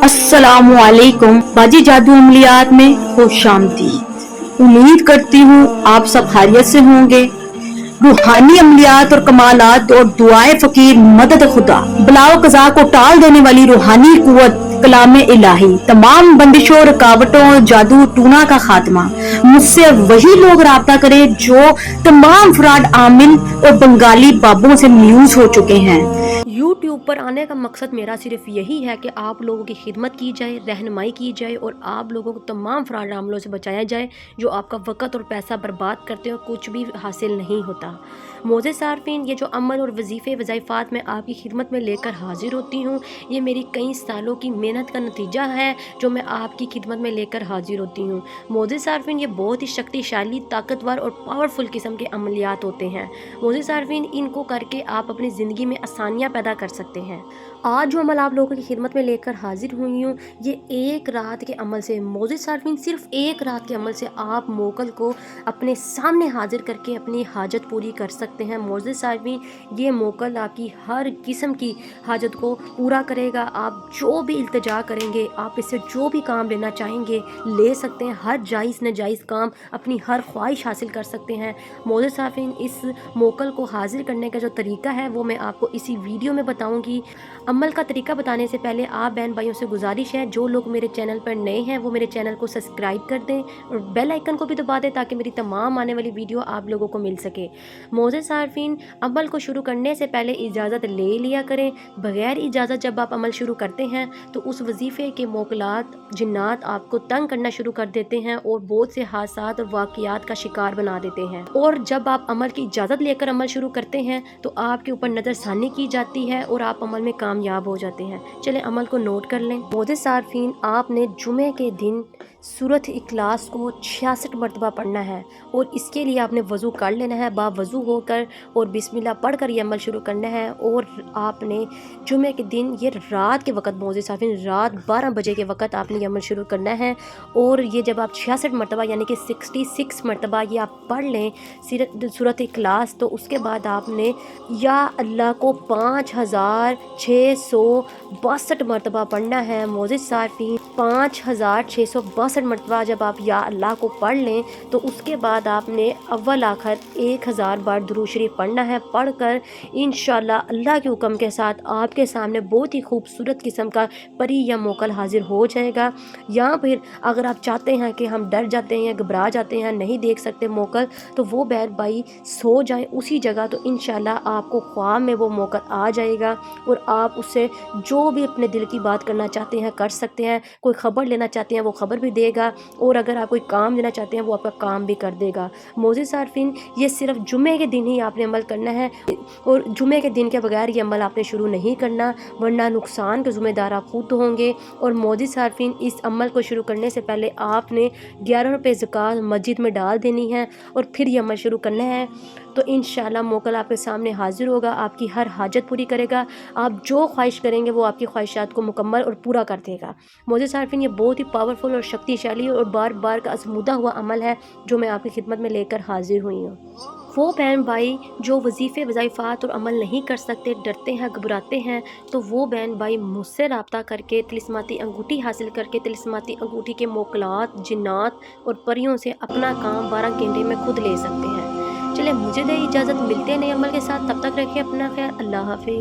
अस्सलामु अलैकुम बाजी जादू अमलियात में खुश आमदीद। उम्मीद करती हूँ आप सब खैरियत से होंगे। रूहानी अमलियात और कमालात और दुआए फकीर मदद खुदा बलाओ कज़ा को टाल देने वाली रूहानी कुव्वत कलाम इलाही तमाम बंदिशों रुकावटों और जादू टूना का खात्मा। मुझसे वही लोग राब्ता करें जो तमाम फ्रॉड आमिल और बंगाली बाबों से म्यूज हो चुके हैं। यूट्यूब पर आने का मकसद मेरा सिर्फ यही है कि आप लोगों की खिदमत की जाए, रहनुमाई की जाए और आप लोगों को तमाम फ्रॉड मामलों से बचाया जाए जो आपका वक़्त और पैसा बर्बाद करते हैं और कुछ भी हासिल नहीं होता। मोज़े सारफीन, ये जो अमल और वजीफ़े वज़ाइफ़ात में आपकी खिदमत में लेकर हाजिर होती हूँ, ये मेरी कई सालों की मेहनत का नतीजा है जो मैं आपकी खिदमत में लेकर हाजिर होती हूँ। मोज़े सारफीन, ये बहुत ही शक्तिशाली, ताकतवर और पावरफुल किस्म के अमलियात होते हैं। मोज़े सारफीन, इनको करके आप अपनी ज़िंदगी में आसानियाँ पैदा कर सकते हैं। आज जो अमल आप लोगों की खिदमत में लेकर हाजिर हुई हूँ, ये एक रात के अमल से, मोज़े सारफीन, सिर्फ एक रात के अमल से आप मोकल को अपने सामने हाजिर करके अपनी हाजत पूरी कर सकते हैं। मोज़े सारफीन, ये मोकल आपकी हर किस्म की हाजत को पूरा करेगा। आप जो भी इल्तिजा करेंगे, आप इससे जो भी काम लेना चाहेंगे ले सकते हैं। हर जायज़ नाजायज़ काम, अपनी हर ख्वाहिश हासिल कर सकते हैं। मोज़े सारफीन, इस मोकल को हाजिर करने का जो तरीका है वो मैं आपको इसी वीडियो में बताऊंगी। अमल का तरीका बताने से पहले आप बहन भाइयों से गुजारिश है, जो लोग मेरे चैनल पर नए हैं वो मेरे चैनल को सब्सक्राइब कर दें और बेल आइकन को भी दबा दें ताकि मेरी तमाम आने वाली वीडियो आप लोगों को मिल सके। मोज़े सारफीन, अमल को शुरू करने से पहले इजाज़त ले लिया करें। बग़ैर इजाज़त जब आप अमल शुरू करते हैं तो उस वजीफ़े के मोकलात जिन्नात आपको तंग करना शुरू कर देते हैं और बहुत से हादसात और वाक़यात का शिकार बना देते हैं। और जब आप अमल की इजाज़त लेकर अमल शुरू करते हैं तो आपके ऊपर नज़रसानी की जाती है और आप अमल में कामयाब हो जाते हैं। चले अमल को नोट कर लें। मोज़े सारफीन, आपने जुमे के दिन सूरत इखलास को 66 मरतबा पढ़ना है और इसके लिए आपने वज़ू कर लेना है, बावज़ू होकर, और बिस्मिल्लाह पढ़कर ये अमल शुरू करना है। और आपने जुमे के दिन, ये रात के वक़्त, मोज़े सारफीन, रात 12 बजे के वक़्त आपने ये अमल शुरू करना है। और ये जब आप 66 मरतबा यानी कि 66 मरतबा ये आप पढ़ लें सूरत इखलास, तो उसके बाद आपने या अल्लाह को 5662 मरतबा पढ़ना है। मोज़े सारफीन, 5662 मरतबा जब आप या अल्लाह को पढ़ लें तो उसके बाद आपने अव्वल आखिर 1000 बार दुरूद शरीफ पढ़ना है। पढ़कर इंशाअल्लाह अल्लाह के हुक्म के साथ आपके सामने बहुत ही खूबसूरत किस्म का परी या मोकल हाजिर हो जाएगा। या फिर अगर आप चाहते हैं कि हम डर जाते हैं, घबरा जाते हैं, नहीं देख सकते मोकल, तो वो बहन भाई सो जाएं उसी जगह, तो इंशाअल्लाह आपको ख्वाब में वो मोकल आ जाएगा और आप उससे जो भी अपने दिल की बात करना चाहते हैं कर सकते हैं। कोई ख़बर लेना चाहते हैं वो ख़बर भी देगा और अगर आप कोई काम लेना चाहते हैं वो आपका काम भी कर देगा। मोज़े सारफीन, ये सिर्फ जुमे के दिन ही आपने अमल करना है और जुमे के दिन के बगैर ये अमल आपने शुरू नहीं करना, वरना नुकसान के ज़िम्मेदार आप खुद होंगे। और मोज़े सारफीन, इस अमल को शुरू करने से पहले आपने 11 रुपये ज़कात मस्जिद में डाल देनी है और फिर ये अमल शुरू करना है। तो इंशाअल्लाह मोकल आपके सामने हाजिर होगा, आपकी हर हाजत पूरी करेगा। आप जो ख्वाहिश करेंगे वो आपकी ख्वाहिशात को मुकम्मल और पूरा कर देगा। मोज़े सारफीन, ये बहुत ही पावरफुल और शक्तिशाली और बार बार का आज़मूदा हुआ अमल है जो मैं आपकी खिदमत में लेकर हाजिर हुई हूँ। वो बहन भाई जो वजीफ़े वज़ाइफ़ात और अमल नहीं कर सकते, डरते हैं, घबराते हैं, तो वो बहन भाई मुझसे रब्ता करके तिलिस्माती अंगूठी हासिल करके तिलिस्माती अंगूठी के मोकलात, जिन्नात और परियों से अपना काम 12 घंटे में खुद ले सकते हैं। चले मुझे दे इजाज़त, मिलते हैं नए अमल के साथ, तब तक रखिए अपना ख्याल। अल्लाह हाफिज़।